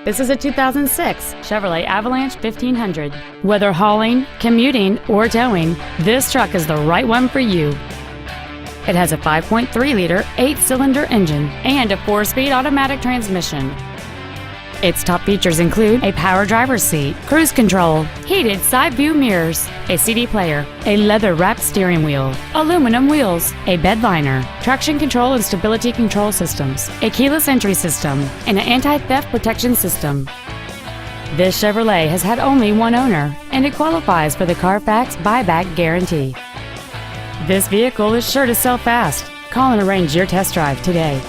This is a 2006 Chevrolet Avalanche 1500. Whether hauling, commuting, or towing, this truck is the right one for you. It has a 5.3-liter, 8-cylinder engine and a 4-speed automatic transmission. Its top features include a power driver's seat, cruise control, heated side view mirrors, a CD player, a leather-wrapped steering wheel, aluminum wheels, a bed liner, traction control and stability control systems, a keyless entry system, and an anti-theft protection system. This Chevrolet has had only one owner, and it qualifies for the Carfax buyback guarantee. This vehicle is sure to sell fast. Call and arrange your test drive today.